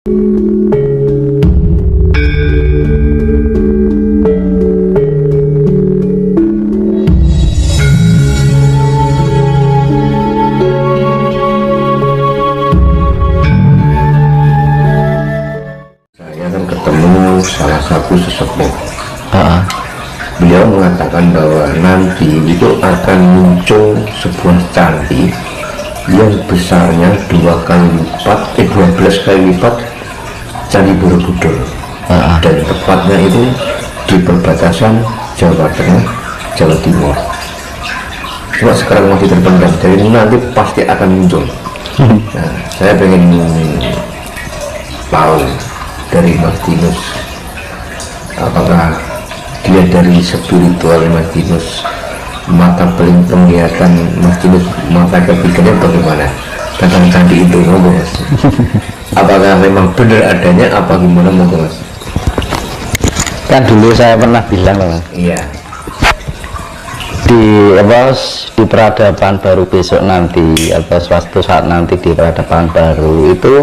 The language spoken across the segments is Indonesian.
Salah satu sesepuh, beliau mengatakan bahwa nanti itu akan muncul sebuah candi yang besarnya 12 kali lipat Candi Borobudur, dan tepatnya itu di perbatasan Jawa Tengah, Jawa Timur. Cuma sekarang masih terpendam, jadi nanti pasti akan muncul. Nah, saya pengen tahu dari Mas Dinus, apakah dia dari spiritual Mas Dinus, mata paling penglihatan Mas Dinus, mata ketiganya bagaimana tentang candi itu, Mas? Apakah memang benar adanya, apa gimana, Mas? Kan dulu saya pernah bilang, Mas. Iya. Di peradaban baru besok nanti, atau suatu saat nanti di peradaban baru itu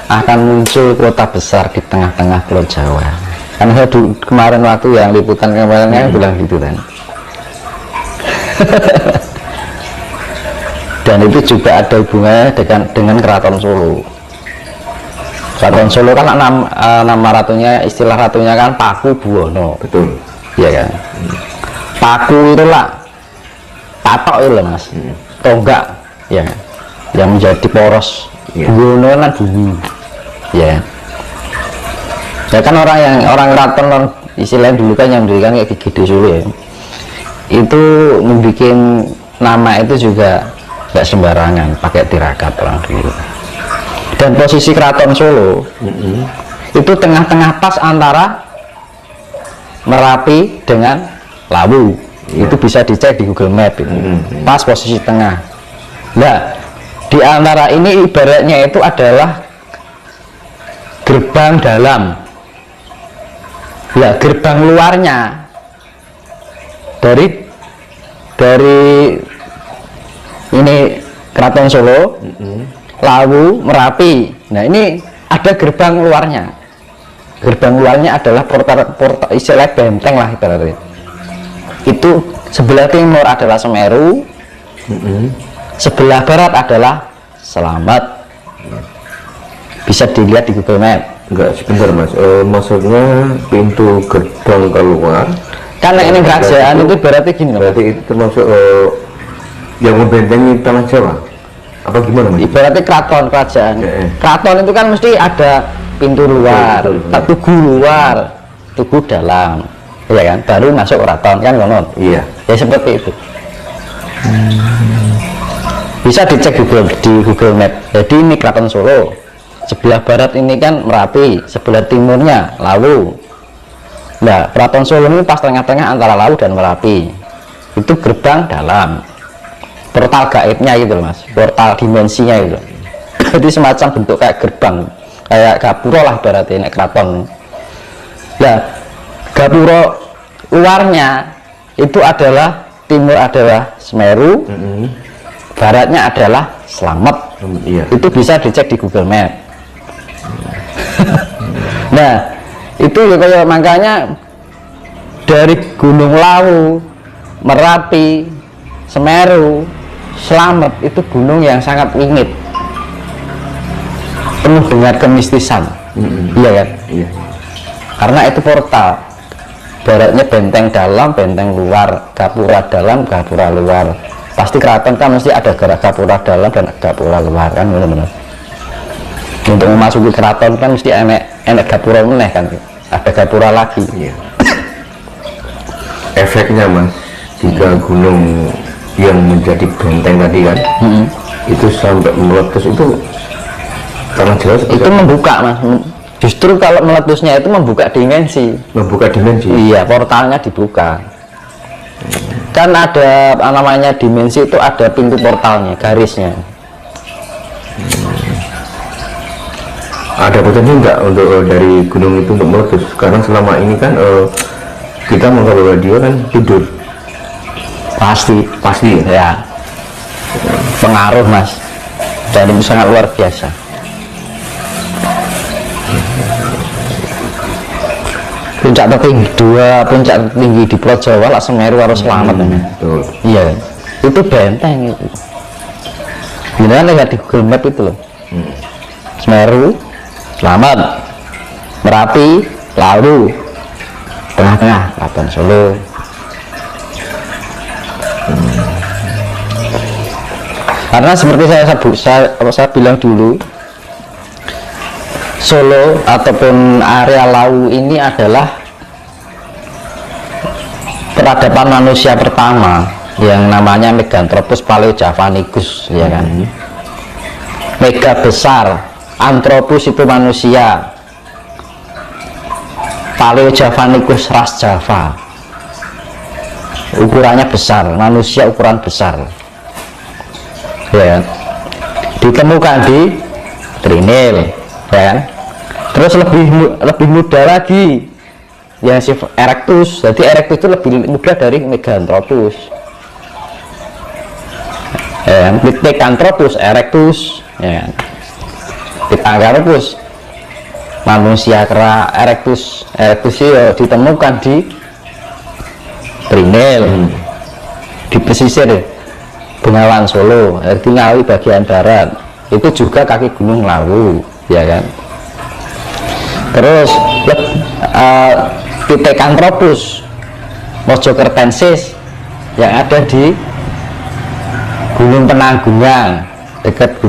akan muncul kota besar di tengah-tengah Pulau Jawa. Kan saya kemarin waktu yang liputan kemarin bilang gitu kan. Dan itu juga ada hubungannya dengan Keraton Solo. Keraton Solo kan nama ratunya, istilah ratunya kan Paku Buwono. Betul. Iya kan. Paku itu lah patok itu, Mas. Tonggak, ya, yang menjadi poros. Buwono kan bumi. Ya. Ya kan orang keraton istilahnya dulu kan yang mendirikan kayak Gede Solo ya. Itu membuat nama itu juga nggak sembarangan, pakai tirakat orang dulu. Dan posisi Keraton Solo itu tengah-tengah pas antara Merapi dengan Lawu. Itu bisa dicek di Google Map itu. Pas posisi tengah. Nah, di antara ini ibaratnya itu adalah gerbang dalam. Ya, gerbang luarnya dari ini Keraton Solo, Lawu, Merapi. Nah, ini ada gerbang luarnya. Gerbang luarnya adalah portal istilah benteng lah ibaratnya. Itu sebelah timur adalah Semeru, sebelah barat adalah Selamat. Bisa dilihat di Google Map. Enggak, sebentar, Mas. Maksudnya pintu gerbang keluar. Karena ini kerajaan itu berarti gini loh. Berarti itu termasuk yang membentengi tanah Jawa. Apa gimana, Mas? Ibaratnya keraton, kerajaan. Keraton itu kan mesti ada pintu luar, tugu luar, tugu dalam. Iya kan? Baru masuk keraton kan, konon. Iya. Ya seperti itu. Bisa dicek di Google Map. Jadi ini Keraton Solo. Sebelah barat ini kan Merapi, sebelah timurnya Lawu. Nah, Keraton Solo ini pas tengah-tengah antara Lawu dan Merapi. Itu gerbang dalam. Portal gaibnya gitu, Mas. Portal dimensinya itu. Jadi semacam bentuk kayak gerbang, kayak gapura lah ibaratnya keraton. Nah, gapura luarnya itu adalah timur adalah Semeru, baratnya adalah Selamat. Itu bisa dicek di Google Map. Nah, itu kayak makanya dari Gunung Lawu, Merapi, Semeru, Selamat itu gunung yang sangat wingit, penuh dengan kemistisan. Iya kan? Iya. Karena itu portal. Baratnya benteng dalam, benteng luar, gapura dalam, gapura luar. Pasti keraton kan mesti ada gapura dalam dan gapura luar kan, benar-benar. Untuk memasuki keraton kan mesti enek gapura meneh kan, ada gapura lagi. Iya. Efeknya, Mas, jika gunung yang menjadi benteng tadi kan, itu sampai meletus, itu tanah Jawa itu membuka, Mas. Justru kalau meletusnya itu membuka dimensi. Membuka dimensi. Iya, portalnya dibuka. Kan ada namanya dimensi itu ada pintu portalnya, garisnya. Ada potensi enggak untuk dari gunung itu untuk meletus? Karena selama ini kan kita menganggap bahwa dia kan tidur. Pasti ya. Pengaruh, Mas. Dan itu sangat luar biasa. puncak tertinggi, dua puncak tertinggi di Pulau Jawa lah, Semeru harus selamat. Betul. Iya, itu benteng itu. Gimana lihat di Google Map itu loh. Semeru selamat, Merapi Lawu, tengah-tengah Keraton Solo. Karena seperti saya bilang dulu, Solo ataupun area Lawu ini adalah peradaban manusia pertama yang namanya Meganthropus paleojavanicus, ya kan. Mega besar, Anthropus itu manusia, Paleojavanicus ras Java, ukurannya besar, manusia ukuran besar, ya, ditemukan di Trinil, ya kan? Terus lebih muda lagi yang si Erectus. Jadi Erectus itu lebih muda dari Meganthropus, ya kan? Pithecanthropus Erectus, ya kan? Pithecanthropus manusia kera Erectus itu ditemukan di Trinil, di pesisir Bengawan Solo, di Ngawi bagian barat. Itu juga kaki gunung Lawu, ya kan. Terus Pithecanthropus mojokertensis yang ada di Gunung Penanggungan, dekat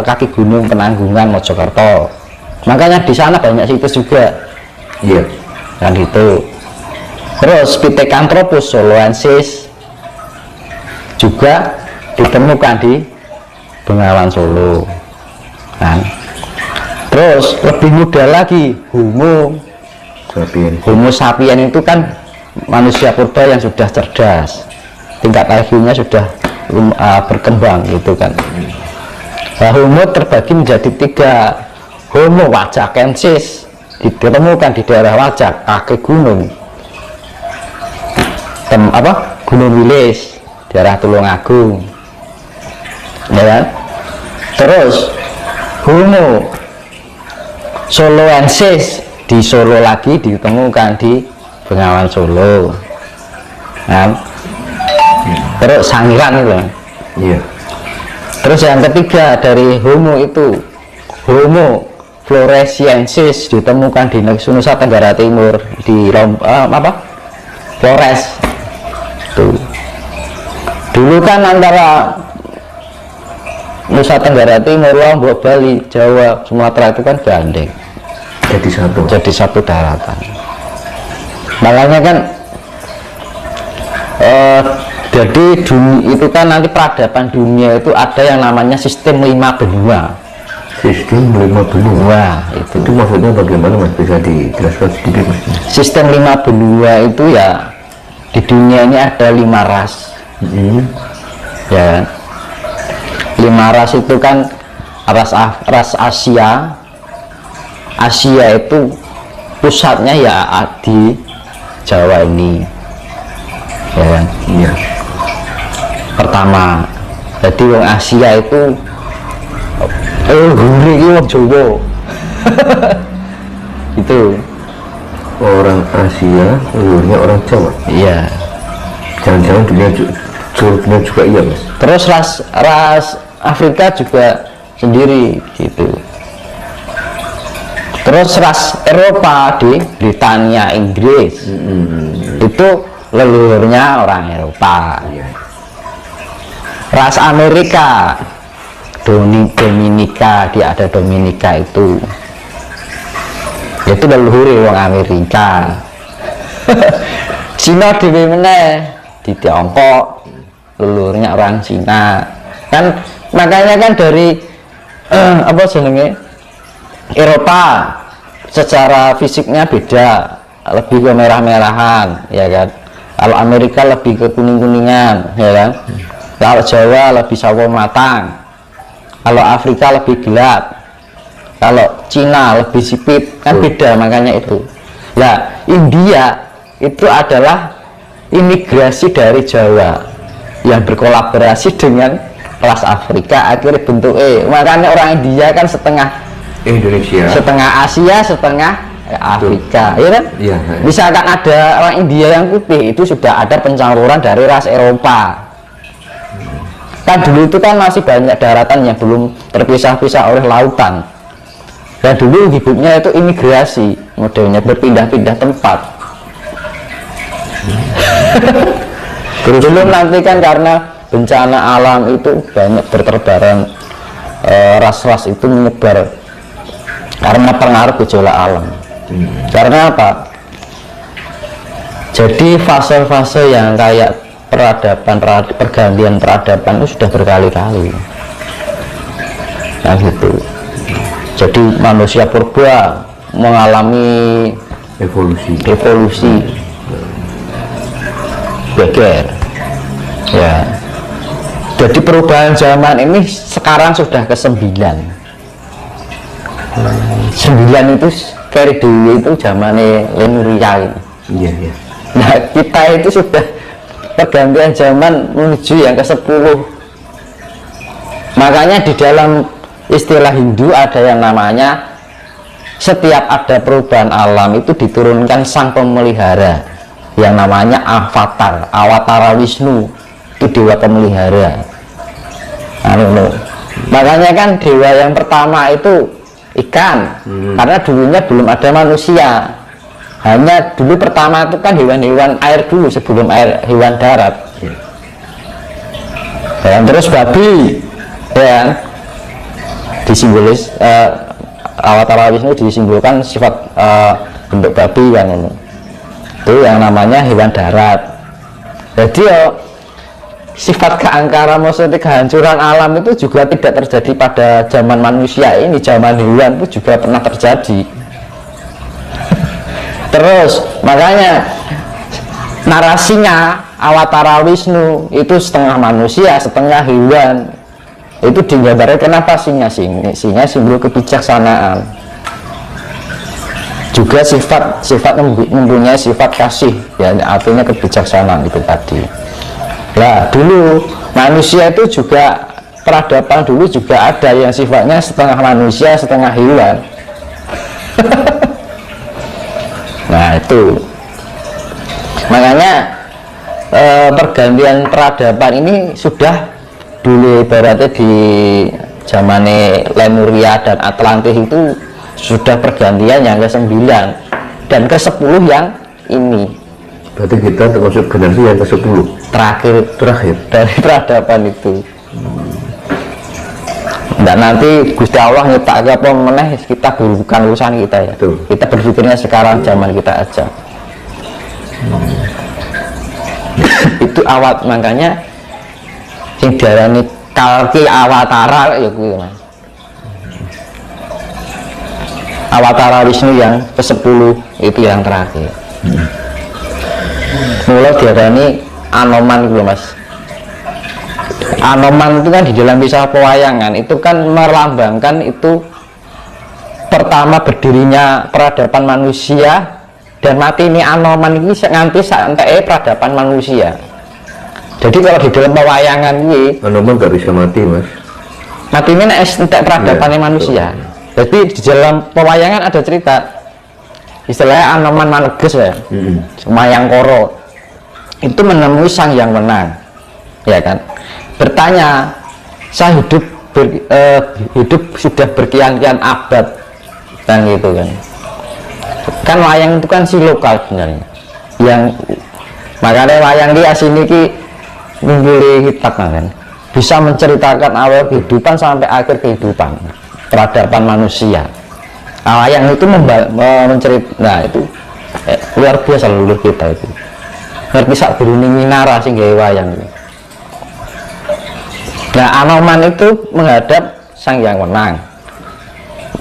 kaki gunung Penanggungan Mojokerto. Makanya di sana banyak situs juga, Iya. kan itu. Terus Pithecanthropus soloensis juga ditemukan di Bengawan Solo, kan. Terus lebih muda lagi Homo sapien itu kan manusia purba yang sudah cerdas, tingkat IQ-nya sudah berkembang gitu kan. Nah, Homo terbagi menjadi 3. Homo wajakensis ditemukan di daerah Wajak, kaki gunung Gunung Wilis, daerah Tulungagung, ya kan. Terus Homo soloensis di Solo lagi ditemukan di Bengawan Solo, kan. Terus Sangiran itu, Iya. Terus yang ketiga dari Homo itu Homo floresiensis ditemukan di Nusa Tenggara Timur, di Flores. Tuh. Dulu kan antara Nusa Tenggara Timur, Lombok, Bali, Jawa, Sumatera itu kan gandeng, jadi satu daratan. Makanya kan jadi itu kan nanti peradaban dunia itu ada yang namanya sistem 5 benua. Sistem 5 benua. Itu maksudnya bagaimana, Mas? Bisa dijelaskan sedikit, Mas? Sistem 5 benua itu ya, di dunia ini ada 5 ras. Ya, 5 ras itu kan ras Asia. Asia itu pusatnya ya di Jawa ini, ya kan? Iya. Pertama, jadi wong Asia itu iki wong Jawa. Itu Orang Asia, luarnya orang Jawa. iya. Jangan-jangan dunia juga iya, Mas? Terus ras Afrika juga sendiri gitu. Terus ras Eropa di Britania, Inggris, itu leluhurnya orang Eropa. Ras Amerika, Dominika, dia ada Dominika itu leluhur orang Amerika. Cina dhewe meneh di Tiongkok, leluhurnya orang Cina kan. Makanya kan dari apa jenenge, Eropa secara fisiknya beda, lebih ke merah-merahan, ya kan. Kalau Amerika lebih ke kuning-kuningan, ya kan. Kalau Jawa lebih sawo matang, kalau Afrika lebih gelap, kalau Cina lebih sipit, kan beda. Makanya itu. Nah, India itu adalah imigrasi dari Jawa yang berkolaborasi dengan kelas Afrika, akhirnya bentuk makanya orang India kan setengah Indonesia, setengah Asia, setengah Afrika, ya kan? Iya. Misalkan ada orang India yang putih, itu sudah ada pencampuran dari ras Eropa. Kan dulu itu kan masih banyak daratan yang belum terpisah-pisah oleh lautan. Dan dulu hidupnya itu imigrasi, modelnya berpindah-pindah tempat. Terus belum nanti kan karena bencana alam itu banyak berterbaran, ras-ras itu menyebar karena pengaruh gejolak alam. Karena apa? Jadi fase-fase yang kayak pergantian peradaban itu sudah berkali-kali. Nah gitu. Jadi manusia purba mengalami evolusi geger. Ya. Jadi perubahan zaman ini sekarang sudah ke-9. 9 itu keri dulu itu zamannya Lemuria. Iya. Nah kita itu sudah pergantian zaman menuju yang ke-10. Makanya di dalam istilah Hindu ada yang namanya setiap ada perubahan alam itu diturunkan sang pemelihara yang namanya avatar, awatara Wisnu, itu dewa pemelihara. Makanya kan dewa yang pertama itu ikan, karena dulunya belum ada manusia, hanya dulu pertama itu kan hewan-hewan air dulu sebelum hewan darat. Dan terus babi, ya, disimbolis awatara Wisnu disimbolkan sifat bentuk babi yang itu yang namanya hewan darat. Jadi sifat keangkaran, maksudnya kehancuran alam itu juga tidak terjadi pada zaman manusia ini, zaman hewan itu juga pernah terjadi. Terus makanya narasinya awatara Wisnu itu setengah manusia setengah hewan, itu digambarkan kenapa singa simbol kebijaksanaan, juga sifat mempunyai sifat kasih, ya artinya kebijaksanaan itu tadi. Nah dulu manusia itu juga peradaban dulu juga ada yang sifatnya setengah manusia setengah hewan. Nah itu makanya pergantian peradaban ini sudah dulu ibaratnya di zamannya Lemuria dan Atlantis itu sudah pergantian yang ke-9 dan ke-10 yang ini. Berarti kita termasuk generasi yang ke-10 terakhir dari peradaban itu. Dan nanti Gusti Allah nyetak apa meneh kita bukan urusan kita ya. Betul. Kita berpikirnya sekarang zaman kita aja. Itu awat, makanya sing diarani kalki awatara ya kuwi Mas. Awatara Wisnu yang ke-10 itu yang terakhir. Mulai diarani Anoman gitu Mas. Anoman itu kan di dalam kisah pewayangan itu kan melambangkan itu pertama berdirinya peradaban manusia dan mati ini Anoman ini nganti sampai peradaban manusia. Jadi kalau di dalam pewayangan ini Anoman gak bisa mati Mas. Mati ini entek peradabannya manusia. Jadi di dalam pewayangan ada cerita istilahnya Anoman Maneges ya, Mayang Koro itu menemui sang yang menang, ya kan, bertanya, saya hidup sudah berkian-kian abad kan gitu kan wayang itu kan si lokal sebenarnya yang makanya wayang di asini ki mengguli hitam kan bisa menceritakan awal kehidupan sampai akhir kehidupan peradaban manusia. Wayang itu menceritakan, nah itu luar biasa leluhur kita itu ngerti sak beruning minara sing gawe wayang. Nah Anoman itu menghadap sang yang menang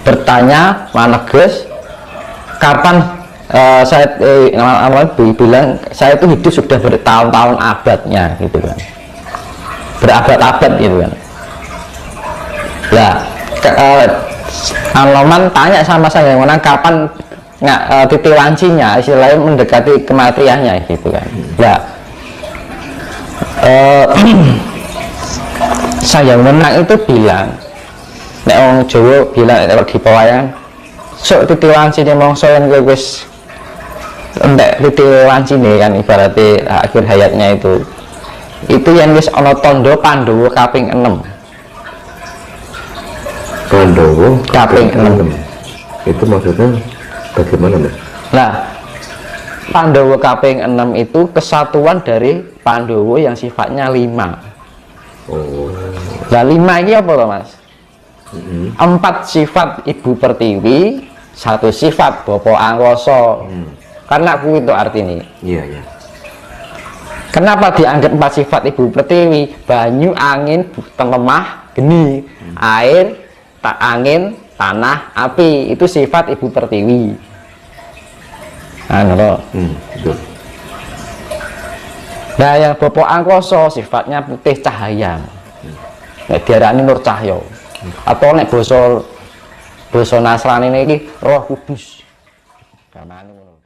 bertanya, Maneges, kapan saya bilang saya itu hidup sudah bertahun-tahun abadnya gitu kan, berabad-abad gitu kan. Nah Anoman tanya sama sang yang menang kapan titik lancinya, istilahnya mendekati kematiannya gitu kan. Ya saya menang itu bilang, nek orang Jawa bilang kalau di pewayangan sok titilancine mongso yang wis entek titilancine kan ibaratnya akhir hayatnya itu yang wis ana tandha Pandhawa kaping 6. Pandhawa kaping 6 itu maksudnya bagaimana, Mas? Nah, Pandhawa kaping 6 itu kesatuan dari Pandhawa yang sifatnya 5. Oh. Nah, 5 ini apa loh, Mas? 4 sifat Ibu Pertiwi, 1 sifat Bapak Angkasa. Karena aku itu artinya. Iya, iya. Kenapa dianggap 4 sifat Ibu Pertiwi? Banyu, angin, lemah, geni, air, angin, tanah, api. Itu sifat Ibu Pertiwi. Betul. Nah, yang Bapak Angkasa sifatnya putih cahaya. Diarani Nur Cahya. Atau nek basa Nasrani ini Roh Kudus. Gamane ngono.